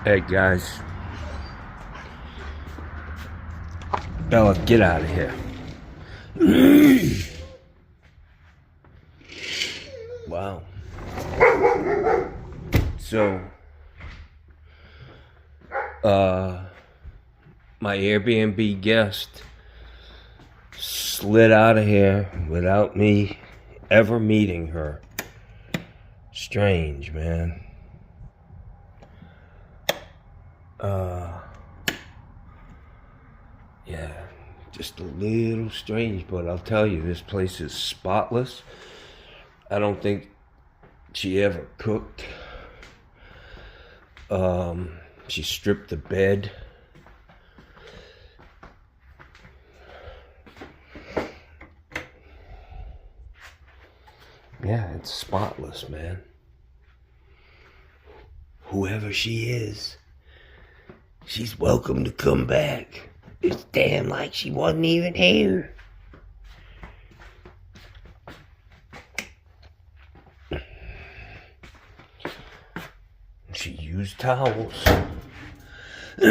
Hey guys, Bella, get out of here. Wow. So, my Airbnb guest slid out of here without me ever meeting her. Strange, man. Yeah, just a little strange, but I'll tell you, this place is spotless. I don't think she ever cooked. She stripped the bed. Yeah, it's spotless, man. Whoever she is, she's welcome to come back. It's damn like she wasn't even here. She used towels. I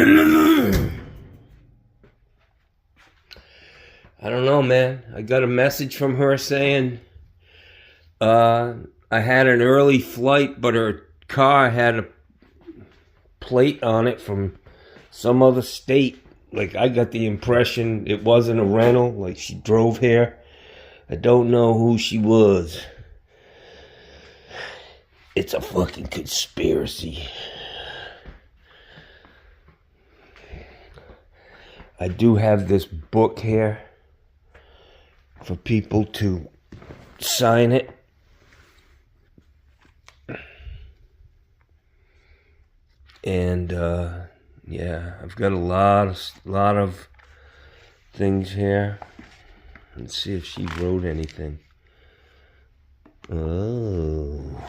don't know, man. I got a message from her saying I had an early flight, but her car had a plate on it from some other state. Like, I got the impression it wasn't a rental, like she drove here. I don't know who she was. It's a fucking conspiracy. I do have this book here for people to sign it. And yeah, I've got a lot of things here. Let's see if she wrote anything. Oh.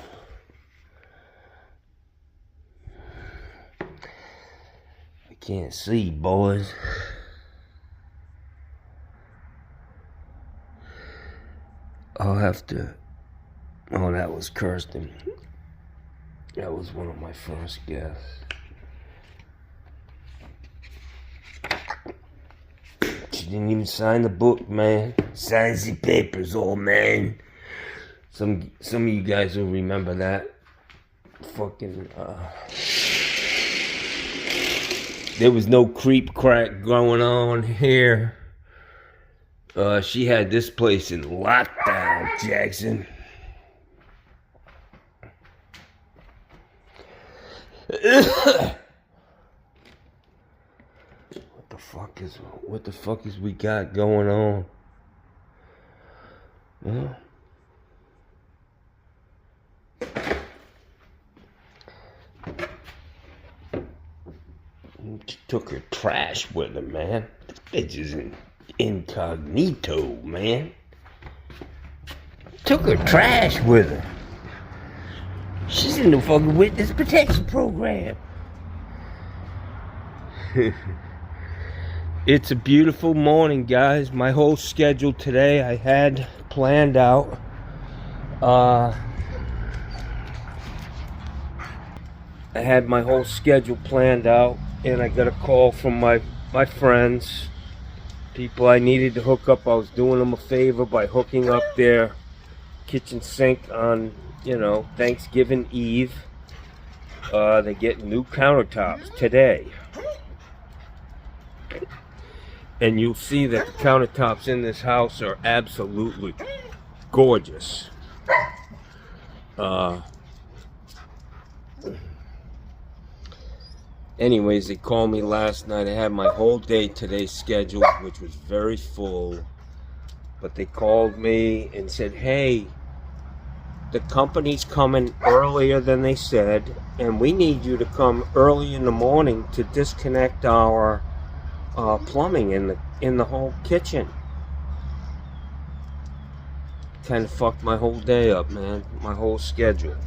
I can't see, boys. I'll have to... Oh, that was Kirsten. That was one of my first guests. She didn't even sign the book, man. Signs the papers, old man. Some of you guys will remember that. Fucking, there was no creep crack going on here. She had this place in lockdown, Jackson. What the fuck is we got going on? Well, she took her trash with her, man. This bitch is incognito, man. Took her trash with her. She's in the fucking witness protection program. It's a beautiful morning, guys. My whole schedule today I had planned out. I had my whole schedule planned out, and I got a call from my friends, people I needed to hook up. I was doing them a favor by hooking up their kitchen sink on, Thanksgiving Eve. They get new countertops today. And you'll see that the countertops in this house are absolutely gorgeous. Anyways, they called me last night. I had my whole day today scheduled, which was very full. But they called me and said, hey, the company's coming earlier than they said, and we need you to come early in the morning to disconnect our plumbing in the whole kitchen. Kind of fucked my whole day up, man. My whole schedule.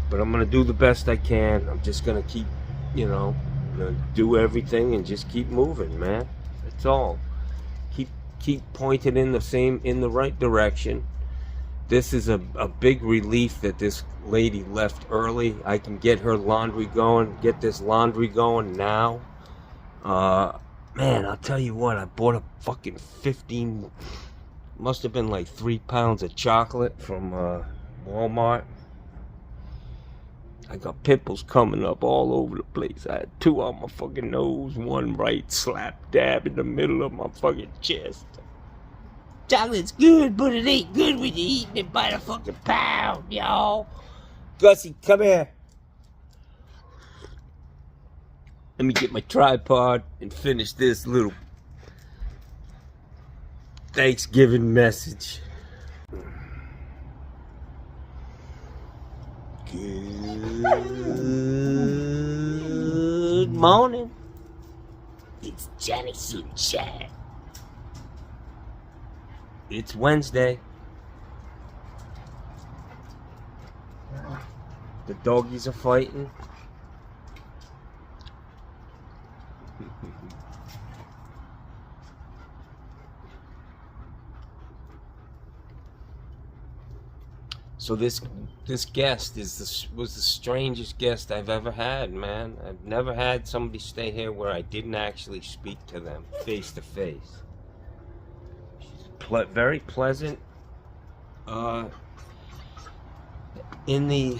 But I'm gonna do the best I can. I'm just gonna keep, do everything and just keep moving, man. That's all. Keep pointed in the right direction, this is a big relief that this lady left early. I can get her laundry going, get this laundry going now. Man, I'll tell you what, I bought a fucking 15, must have been like 3 pounds of chocolate from Walmart. I got pimples coming up all over the place. I had 2 on my fucking nose, 1 right slap dab in the middle of my fucking chest. Chocolate's good, but it ain't good when you're eating it by the fucking pound, y'all. Gussie, come here. Let me get my tripod and finish this little Thanksgiving message. Good morning. It's Johnny Sunshine. It's Wednesday. The doggies are fighting. So this guest was the strangest guest I've ever had, man. I've never had somebody stay here where I didn't actually speak to them face to face. She's very pleasant. In the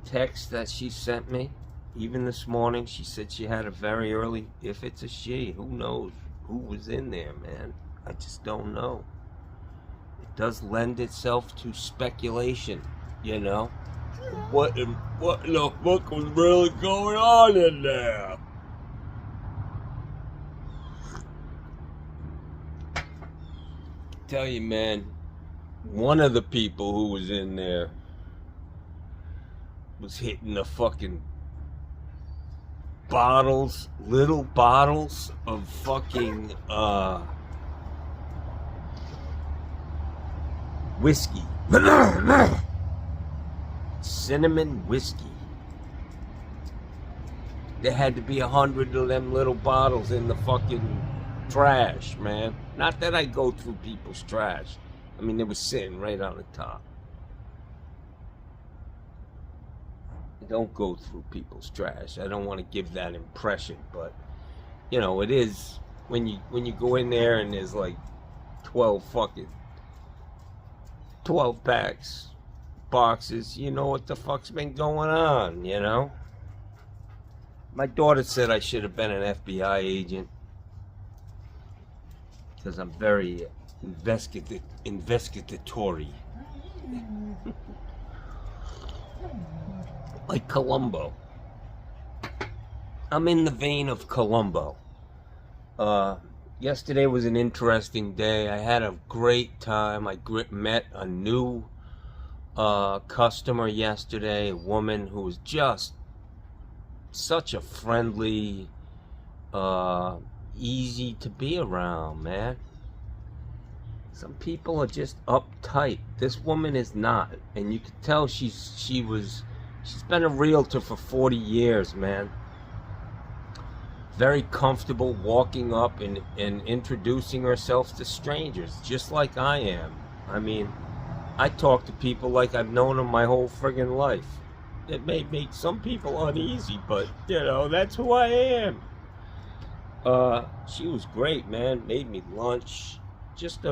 text that she sent me, even this morning, she said she had a very early, if it's a she, who knows who was in there, man. I just don't know. It does lend itself to speculation, you know. What in the fuck was really going on in there? Tell you, man, one of the people who was in there was hitting the fucking bottles, little bottles of fucking whiskey. Cinnamon whiskey. There had to be 100 of them little bottles in the fucking trash, man. Not that I go through people's trash. I mean, they were sitting right on the top. I don't go through people's trash. I don't want to give that impression, but you know, it is when you go in there and there's like 12 packs, boxes, you know what the fuck's been going on, you know? My daughter said I should have been an FBI agent because I'm very investigatory. Like Columbo. I'm in the vein of Columbo. Yesterday was an interesting day. I had a great time. I met a new customer yesterday, a woman who was just such a friendly, easy to be around, man. Some people are just uptight. This woman is not, and you can tell she's been a realtor for 40 years, man. Very comfortable walking up and introducing herself to strangers, just like I am. I mean, I talk to people like I've known them my whole friggin' life. It may make some people uneasy, but, you know, that's who I am. She was great, man. Made me lunch. Just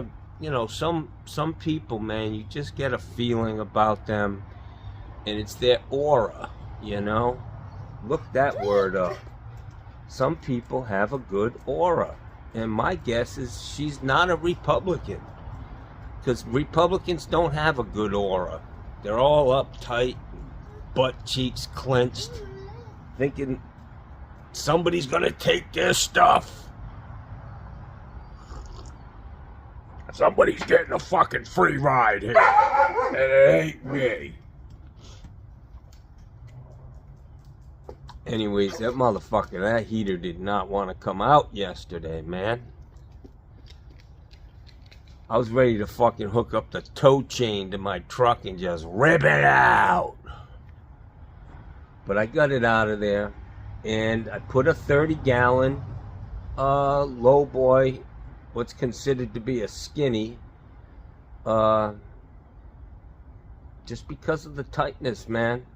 you know, some people, man, you just get a feeling about them, and it's their aura, you know? Look that word up. Some people have a good aura, and my guess is she's not a Republican, because Republicans don't have a good aura. They're all uptight, butt cheeks clenched, thinking somebody's gonna take their stuff. Somebody's getting a fucking free ride here, and it ain't me. Anyways, that heater did not want to come out yesterday, man. I was ready to fucking hook up the tow chain to my truck and just rip it out. But I got it out of there, and I put a 30-gallon lowboy what's considered to be a skinny, uh, just because of the tightness, man.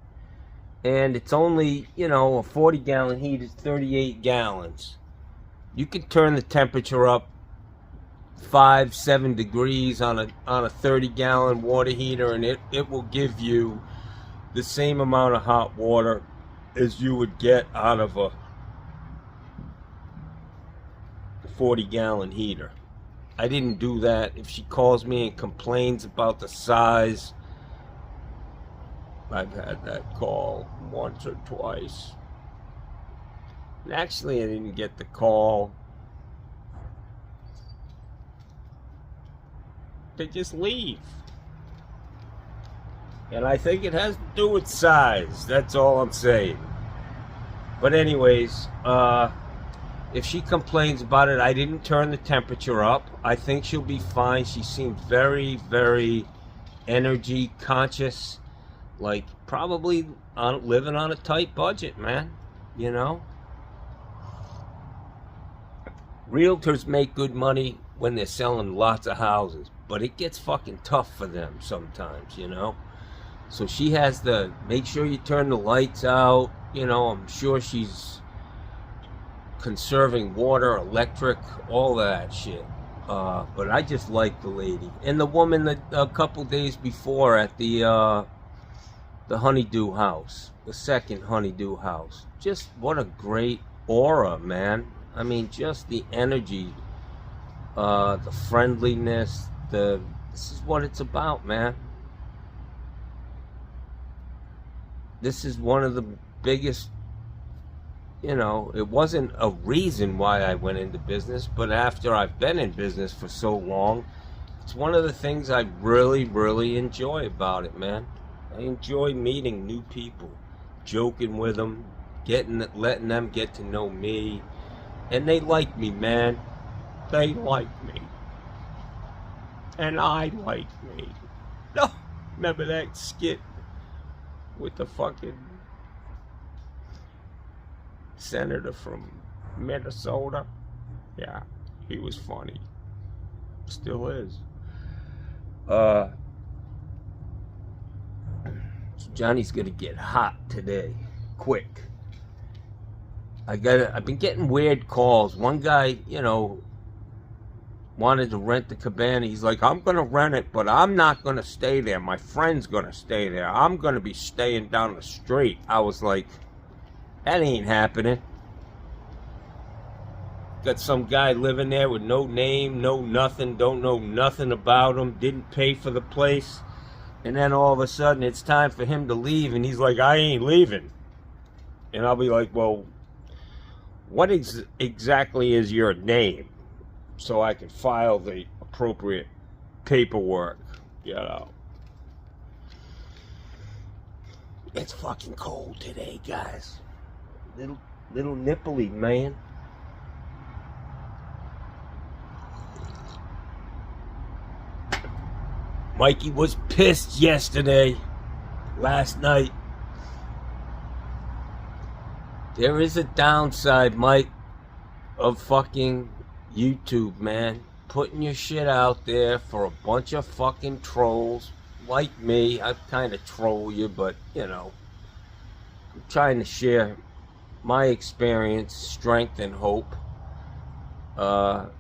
And it's only, a 40-gallon heat is 38 gallons. You can turn the temperature up 5-7 degrees on a 30-gallon water heater, and it will give you the same amount of hot water as you would get out of a 40-gallon heater. I didn't do that. If she calls me and complains about the size, I've had that call once or twice. And actually, I didn't get the call. They just leave. And I think it has to do with size. That's all I'm saying. But anyways, if she complains about it, I didn't turn the temperature up. I think she'll be fine. She seemed very, very energy conscious. Like, probably living on a tight budget, man. Realtors make good money when they're selling lots of houses. But it gets fucking tough for them sometimes, So she has to make sure you turn the lights out. I'm sure she's conserving water, electric, all that shit. But I just like the lady. And the woman that a couple days before at the honeydew house, the second honeydew house. Just what a great aura, man. I mean, just the energy, the friendliness, this is what it's about, man. This is one of the biggest, it wasn't a reason why I went into business, but after I've been in business for so long, it's one of the things I really, really enjoy about it, man. I enjoy meeting new people, joking with them, letting them get to know me, and they like me, man. They like me. And I like me. No, remember that skit with the fucking senator from Minnesota? Yeah, he was funny. Still is. Johnny's gonna get hot today, quick. I've been getting weird calls. One guy, wanted to rent the cabana. He's like, I'm gonna rent it, but I'm not gonna stay there. My friend's gonna stay there. I'm gonna be staying down the street. I was like, that ain't happening. Got some guy living there with no name, no nothing, don't know nothing about him, didn't pay for the place. And then all of a sudden it's time for him to leave, and he's like, I ain't leaving. And I'll be like, well, what exactly is your name? So I can file the appropriate paperwork, It's fucking cold today, guys. Little nipply, man. Mikey was pissed last night. There is a downside, Mike, of fucking YouTube, man. Putting your shit out there for a bunch of fucking trolls like me. I kind of troll you, but, I'm trying to share my experience, strength, and hope. That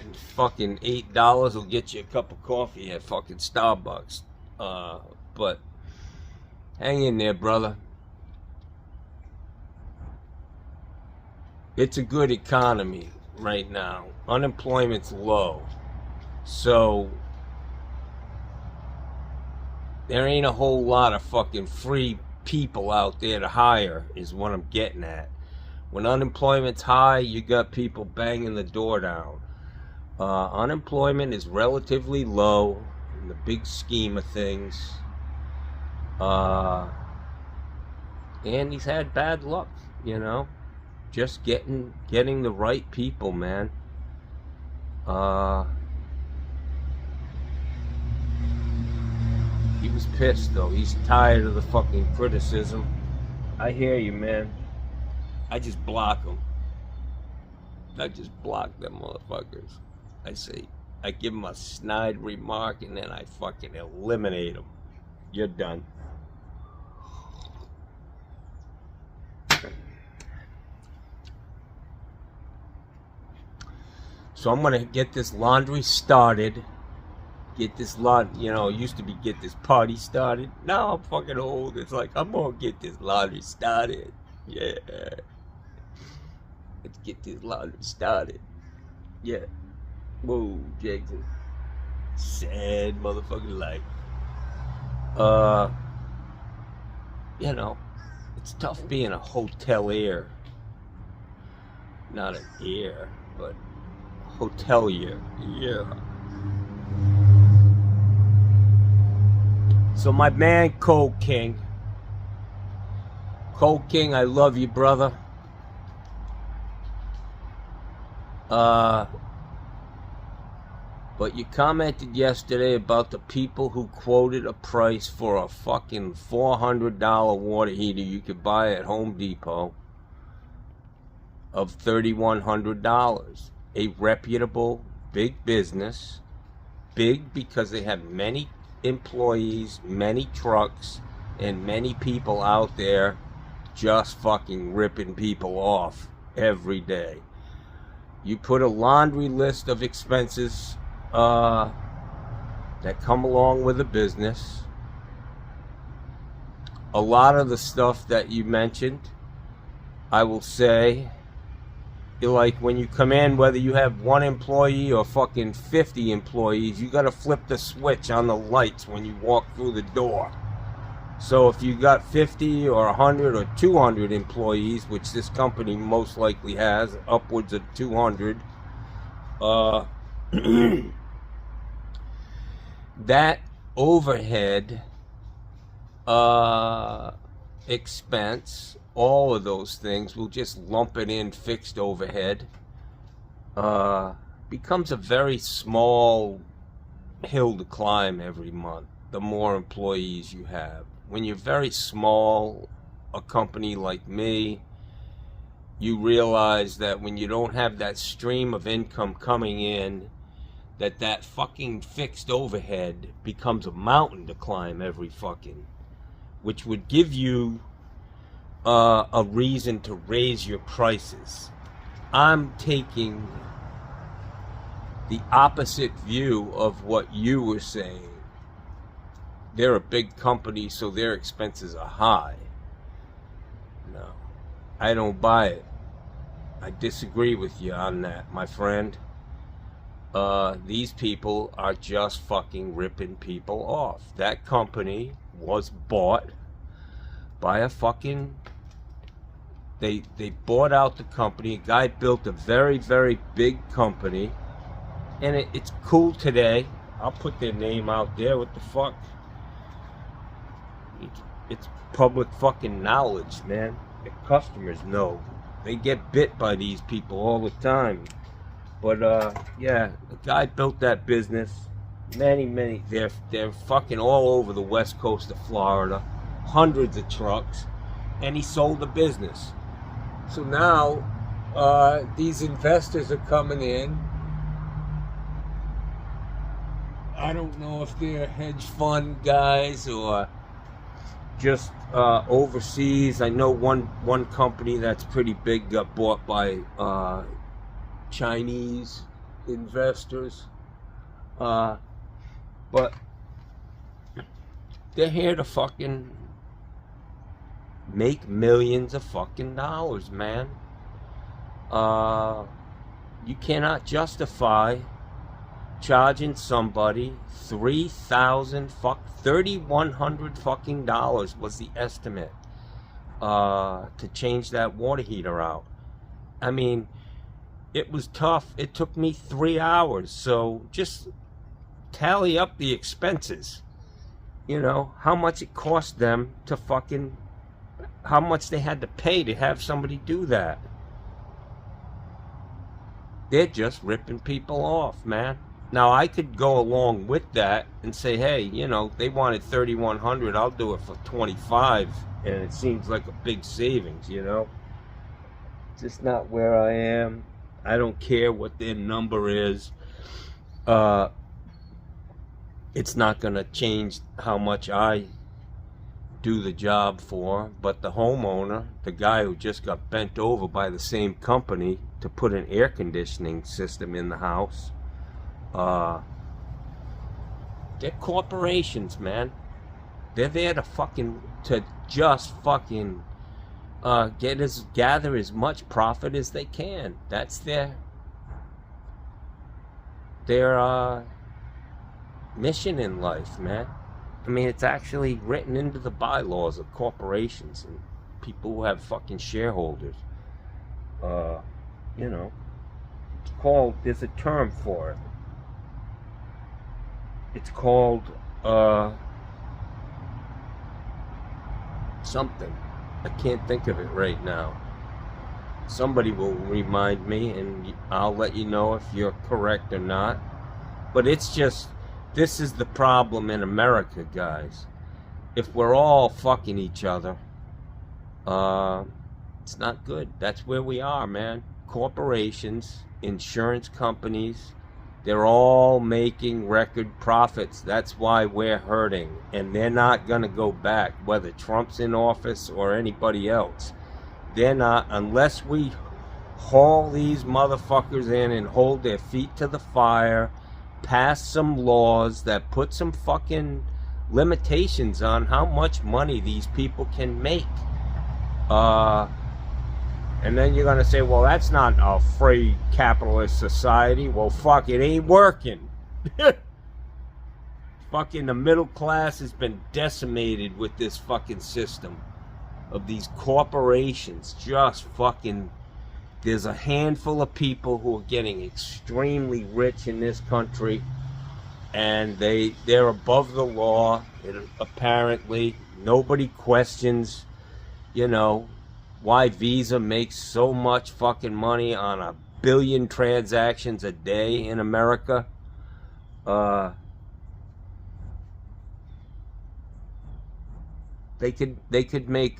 and fucking $8 will get you a cup of coffee at fucking Starbucks. But hang in there, brother. It's a good economy right now. Unemployment's low. So there ain't a whole lot of fucking free people out there to hire, is what I'm getting at. When unemployment's high, you got people banging the door down. Unemployment is relatively low in the big scheme of things. And he's had bad luck, Just getting the right people, man. He was pissed, though. He's tired of the fucking criticism. I hear you, man. I just block him. I just block them motherfuckers. I give them a snide remark and then I fucking eliminate them. You're done. So I'm gonna get this laundry started. Get this used to be get this party started. Now I'm fucking old. It's like, I'm gonna get this laundry started. Yeah. Let's get this laundry started. Yeah. Whoa, Jackson. Sad motherfucking life. It's tough being a hotelier. Not an ear, but hotelier. Yeah. So my man Cold King, I love you, brother. But you commented yesterday about the people who quoted a price for a fucking $400 water heater you could buy at Home Depot of $3,100. A reputable big business, big because they have many employees, many trucks, and many people out there just fucking ripping people off every day. You put a laundry list of expenses that come along with a business. A lot of the stuff that you mentioned, I will say, like when you come in, whether you have one employee or fucking 50 employees, you gotta flip the switch on the lights when you walk through the door. So if you got 50 or 100 or 200 employees, which this company most likely has, upwards of 200, that overhead expense, all of those things, will just lump it in fixed overhead, becomes a very small hill to climb every month, the more employees you have. When you're very small, a company like me, you realize that when you don't have that stream of income coming in, that fucking fixed overhead becomes a mountain to climb every fucking, which would give you a reason to raise your prices. I'm taking the opposite view of what you were saying. They're a big company, so their expenses are high. No, I don't buy it. I disagree with you on that, my friend. These people are just fucking ripping people off. That company was bought by a fucking... They bought out the company. A guy built a very, very big company. And it's cool today. I'll put their name out there. What the fuck? It's public fucking knowledge, man. The customers know. They get bit by these people all the time. But yeah, the guy built that business. Many. They're fucking all over the west coast of Florida. Hundreds of trucks. And he sold the business. So now these investors are coming in. I don't know if they're hedge fund guys or just overseas. I know one company that's pretty big got bought by Chinese investors, but they're here to fucking make millions of fucking dollars, man. You cannot justify charging somebody $3,100 fucking dollars was the estimate to change that water heater out. I mean, it was tough. It took me 3 hours. So just tally up the expenses. You know, how much it cost them to fucking, how much they had to pay to have somebody do that. They're just ripping people off, man. Now, I could go along with that and say, hey, you know, they wanted $3,100, I'll do it for $25, and it seems like a big savings, you know. It's just not where I am. I don't care what their number is. Uh, it's not going to change how much I do the job for, but the homeowner, the guy who just got bent over by the same company to put an air conditioning system in the house, they're corporations, man. They're there to just fucking gather as much profit as they can. That's their mission in life, man. I mean, it's actually written into the bylaws of corporations and people who have fucking shareholders. You know, it's called, there's a term for it. It's called, something. I can't think of it right now. Somebody will remind me and I'll let you know if you're correct or not. But it's just, this is the problem in America, guys. If we're all fucking each other, it's not good. That's where we are, man. Corporations, insurance companies, they're all making record profits. That's why we're hurting. And they're not going to go back, whether Trump's in office or anybody else. They're not, unless we haul these motherfuckers in and hold their feet to the fire, pass some laws that put some fucking limitations on how much money these people can make. And then you're gonna say, well, that's not a free capitalist society. Well, fuck, it ain't working. Fucking the middle class has been decimated with this fucking system of these corporations. Just fucking, there's a handful of people who are getting extremely rich in this country, and they're above the law. Apparently, nobody questions, you know, why Visa makes so much fucking money on 1 billion transactions a day in America. They could make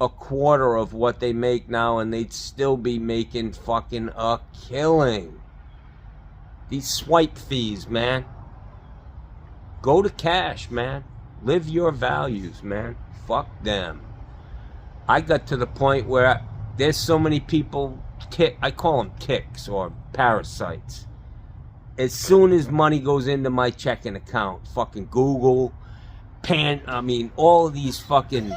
a quarter of what they make now and they'd still be making fucking a killing. These swipe fees, man. Go to cash, man. Live your values, man. Fuck them. I got to the point where there's so many people, I call them ticks or parasites. As soon as money goes into my checking account, fucking Google, all of these fucking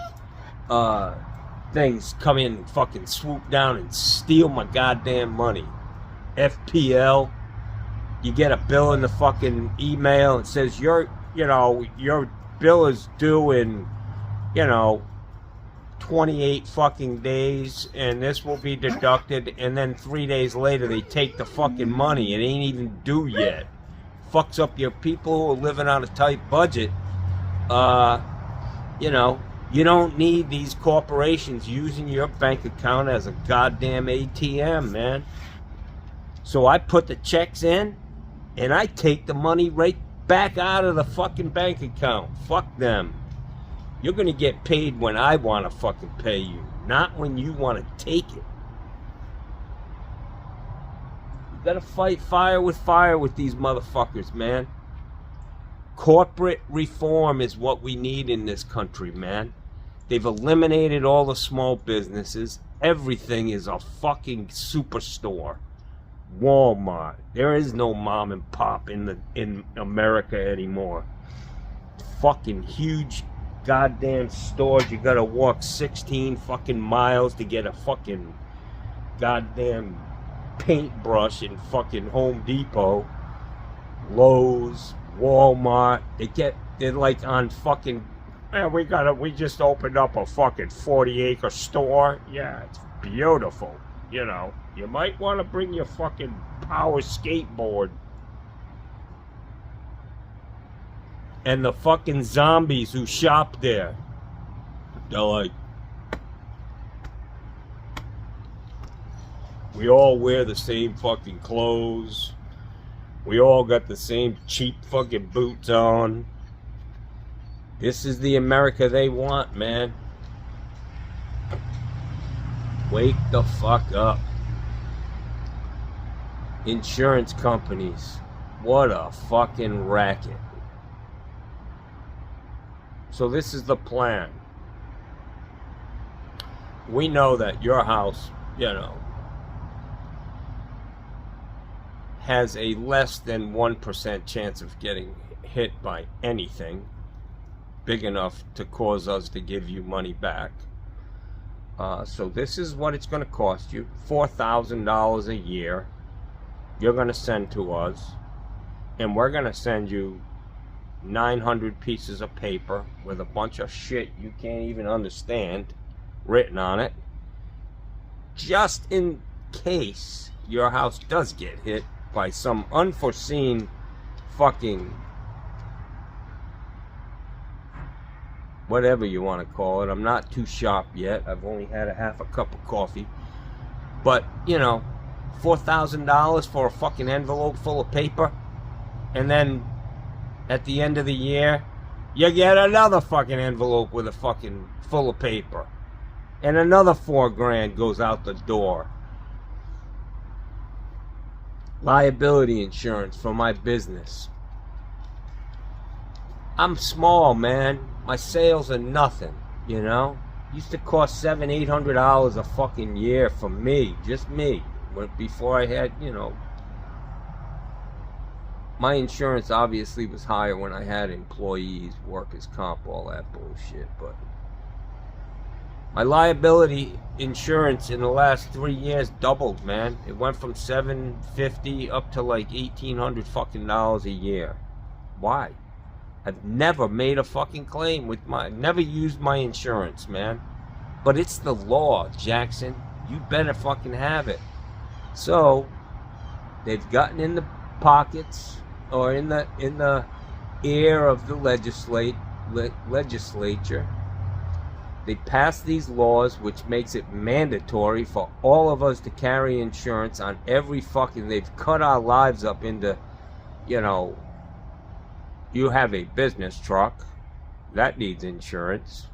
things come in and fucking swoop down and steal my goddamn money. FPL, you get a bill in the fucking email. It says your bill is due in, 28 fucking days, and this will be deducted, and then 3 days later they take the fucking money. It ain't even due yet. Fucks up your people who are living on a tight budget. You don't need these corporations using your bank account as a goddamn ATM, man. So I put the checks in, and I take the money right back out of the fucking bank account. Fuck them. You're going to get paid when I want to fucking pay you, not when you want to take it. You got to fight fire with these motherfuckers, man. Corporate reform is what we need in this country, man. They've eliminated all the small businesses. Everything is a fucking superstore. Walmart. There is no mom and pop in America anymore. Fucking huge goddamn stores. You gotta walk 16 fucking miles to get a fucking goddamn paintbrush in fucking Home Depot. Lowe's, Walmart. They're like on fucking, we just opened up a fucking 40-acre store. Yeah, it's beautiful. You might want to bring your fucking power skateboard. And the fucking zombies who shop there, they're like, we all wear the same fucking clothes. We all got the same cheap fucking boots on. This is the America they want, man. Wake the fuck up. insurance companies. What a fucking racket. So this is the plan. We know that your house, has a less than 1% chance of getting hit by anything big enough to cause us to give you money back. So this is what it's going to cost you. $4,000 a year you're going to send to us, and we're going to send you 900 pieces of paper with a bunch of shit you can't even understand written on it, just in case your house does get hit by some unforeseen fucking whatever you want to call it. I'm not too sharp yet. I've only had a half a cup of coffee. But, $4,000 for a fucking envelope full of paper, and then at the end of the year you get another fucking envelope with a fucking full of paper, and another $4,000 goes out the door. Liability insurance for my business. I'm small, man. My sales are nothing, Used to cost $700-800 a fucking year for me, just me. Before I had, my insurance obviously was higher when I had employees, workers' comp, all that bullshit, but my liability insurance in the last 3 years doubled, man. It went from $750 up to like $1,800 fucking dollars a year. Why? I've never made a fucking claim with never used my insurance, man. But it's the law, Jackson. You better fucking have it. So they've gotten in the pockets or in the ear of the legislature. They passed these laws which makes it mandatory for all of us to carry insurance on every fucking... They've cut our lives up into, you have a business truck, that needs insurance,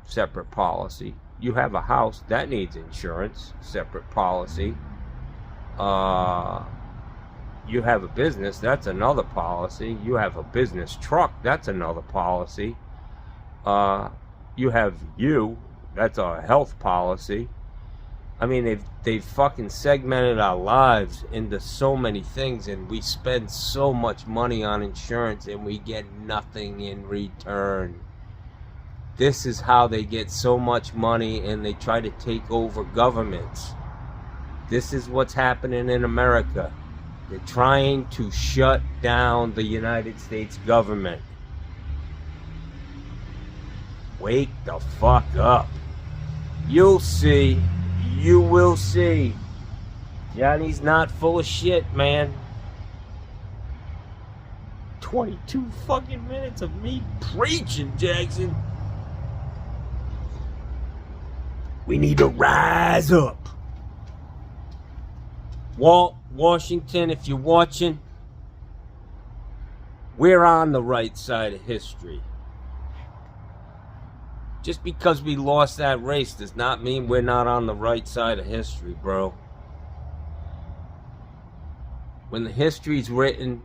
separate policy. You have a house, that needs insurance, separate policy. You have a business, that's another policy. You have a business truck, that's another policy. You have that's a health policy. I mean, they've fucking segmented our lives into so many things, and we spend so much money on insurance and we get nothing in return. This is how they get so much money, and they try to take over governments. This is what's happening in America. They're trying to shut down the United States government. Wake the fuck up. You'll see. You will see. Johnny's not full of shit, man. 22 fucking minutes of me preaching, Jackson. We need to rise up. Washington, if you're watching, we're on the right side of history. Just because we lost that race does not mean we're not on the right side of history, bro. When the history's written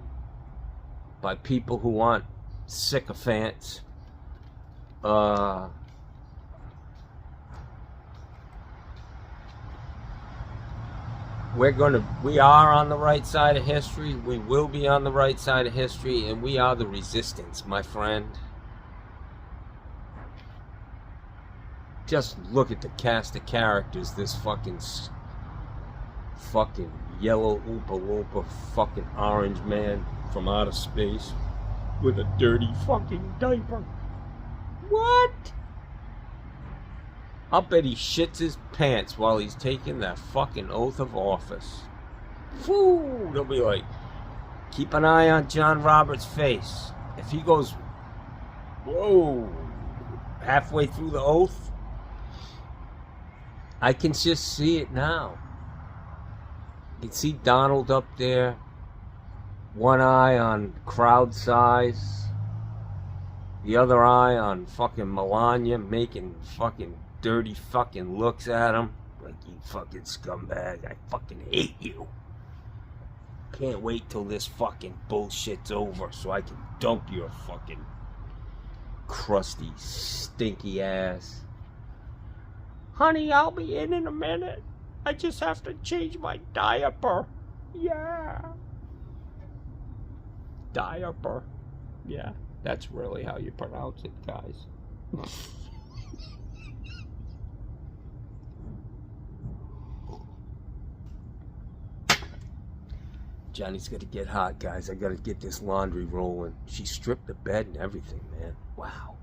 by people who want sycophants, we are on the right side of history. We will be on the right side of history, and we are the resistance, my friend. Just look at the cast of characters this fucking yellow Oompa Loompa fucking orange man from outer space with a dirty fucking diaper. What? I'll bet he shits his pants while he's taking that fucking oath of office. Whew, they'll be like, keep an eye on John Roberts' face. If he goes, whoa, halfway through the oath, I can just see it now. You can see Donald up there, one eye on crowd size, the other eye on fucking Melania, making fucking dirty fucking looks at him. Like, you fucking scumbag, I fucking hate you. Can't wait till this fucking bullshit's over so I can dump your fucking crusty, stinky ass. Honey, I'll be in a minute. I just have to change my diaper. Yeah. Diaper. Yeah, that's really how you pronounce it, guys. Johnny's gonna get hot, guys. I gotta get this laundry rolling. She stripped the bed and everything, man. Wow.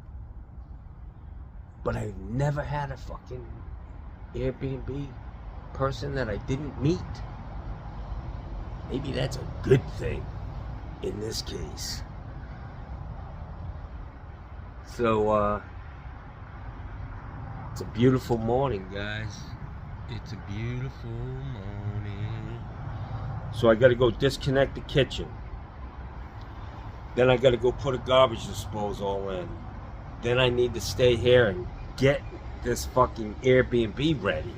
But I've never had a fucking Airbnb person that I didn't meet. Maybe that's a good thing in this case. So, it's a beautiful morning, guys. It's a beautiful morning. So I gotta go disconnect the kitchen. Then I gotta go put a garbage disposal in. Then I need to stay here and get this fucking Airbnb ready,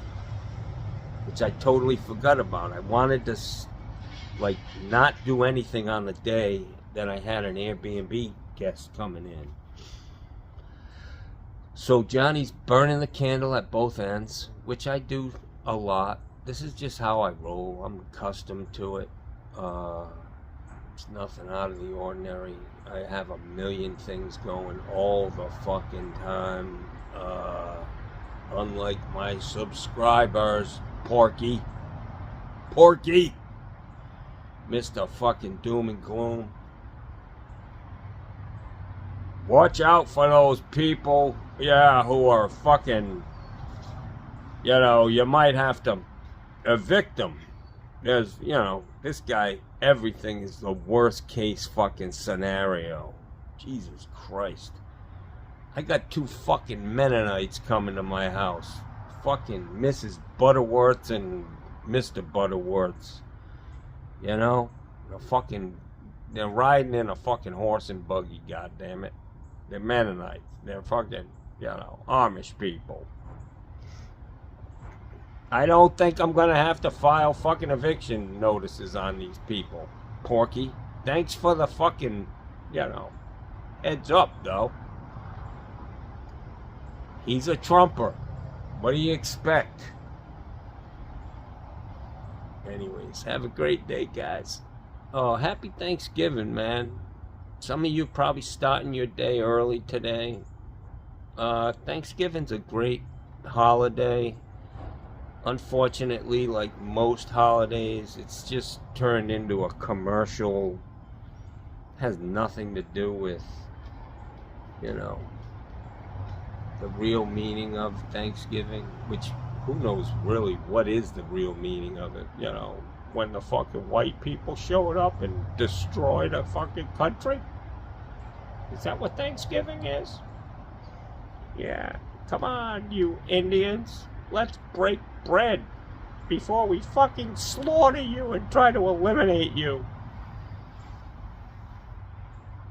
which I totally forgot about. I wanted to like not do anything on the day that I had an Airbnb guest coming in. So Johnny's burning the candle at both ends, which I do a lot. This is just how I roll. I'm accustomed to it. It's nothing out of the ordinary. I have a million things going all the fucking time. Unlike my subscribers, Porky, Mr. fucking Doom and Gloom. Watch out for those people, who are fucking, you might have to evict them. There's, this guy, everything is the worst case fucking scenario. Jesus Christ. I got 2 fucking Mennonites coming to my house. Fucking Mrs. Butterworth and Mr. Butterworth. They're riding in a fucking horse and buggy, goddammit. They're Mennonites. They're fucking, Amish people. I don't think I'm gonna have to file fucking eviction notices on these people, Porky. Thanks for the fucking, heads up, though. He's a Trumper. What do you expect? Anyways, have a great day, guys. Oh, happy Thanksgiving, man. Some of you probably starting your day early today. Thanksgiving's a great holiday. Unfortunately, like most holidays, it's just turned into a commercial. Has nothing to do with, the real meaning of Thanksgiving, which who knows really what is the real meaning of it, when the fucking white people showed up and destroyed a fucking country? Is that what Thanksgiving is? Yeah, come on, you Indians. Let's break bread before we fucking slaughter you and try to eliminate you.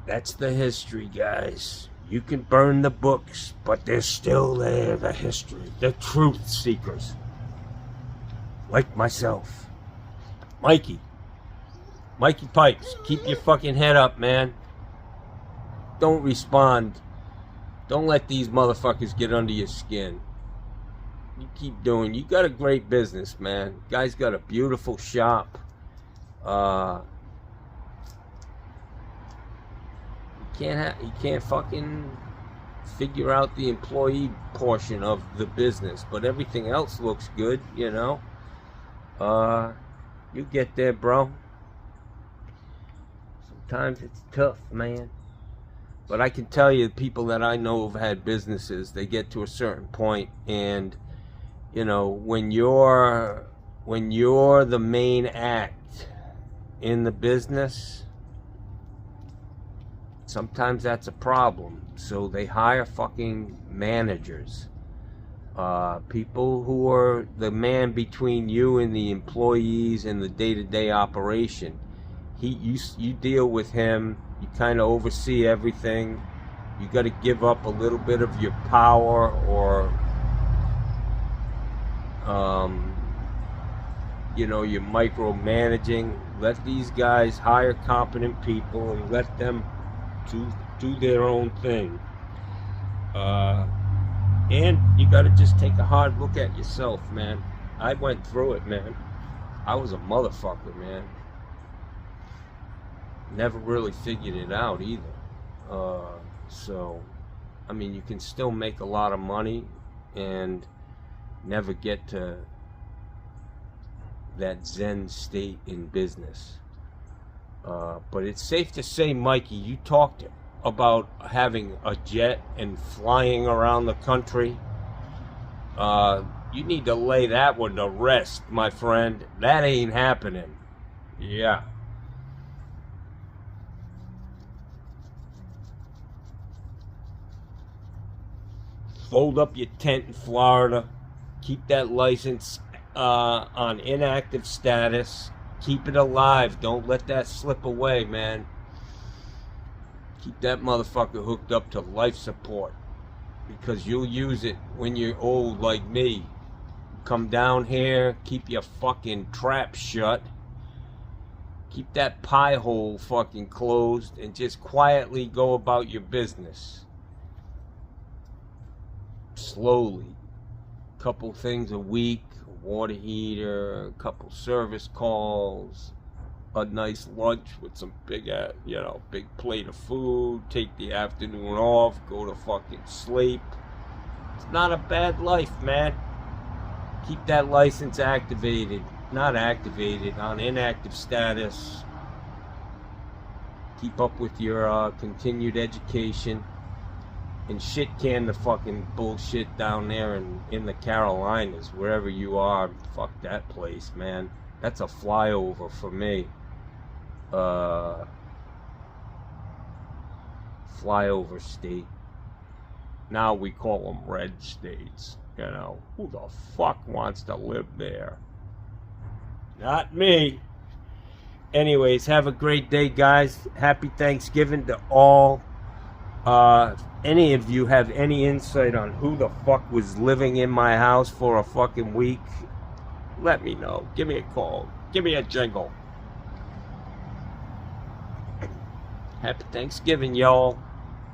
That's the history, guys. You can burn the books, but they're still there, the history. The truth seekers. Like myself. Mikey Pipes, keep your fucking head up, man. Don't respond. Don't let these motherfuckers get under your skin. You keep doing. You got a great business, man. Guy's got a beautiful shop. He can't fucking figure out the employee portion of the business, but everything else looks good, You get there, bro. Sometimes it's tough, man. But I can tell you, people that I know have had businesses, they get to a certain point, and when you're the main act in the business, sometimes that's a problem. So they hire fucking managers, people who are the man between you and the employees and the day-to-day operation. You deal with him. You kind of oversee everything. You got to give up a little bit of your power, or you're micromanaging. Let these guys hire competent people and let them do their own thing. And you got to just take a hard look at yourself, man. I went through it, man. I was a motherfucker, man. Never really figured it out either. So, I mean, you can still make a lot of money and never get to that Zen state in business. But it's safe to say, Mikey, you talked about having a jet and flying around the country. You need to lay that one to rest, my friend. That ain't happening. Yeah. Fold up your tent in Florida. Keep that license on inactive status. Keep it alive. Don't let that slip away, man. Keep that motherfucker hooked up to life support, because you'll use it when you're old like me. Come down here, keep your fucking trap shut. Keep that pie hole fucking closed and just quietly go about your business. Slowly. Couple things a week, a water heater, a couple service calls, a nice lunch with some big plate of food, take the afternoon off, go to fucking sleep. It's not a bad life, man. Keep that license activated, not activated, on inactive status. Keep up with your continued education. And shit can the fucking bullshit down there in the Carolinas, wherever you are. Fuck that place, man. That's a flyover for me. Flyover state. Now we call them red states. You know, who the fuck wants to live there? Not me. Anyways, have a great day, guys. Happy Thanksgiving to all. If any of you have any insight on who the fuck was living in my house for a fucking week, let me know. Give me a call. Give me a jingle. Happy Thanksgiving, y'all.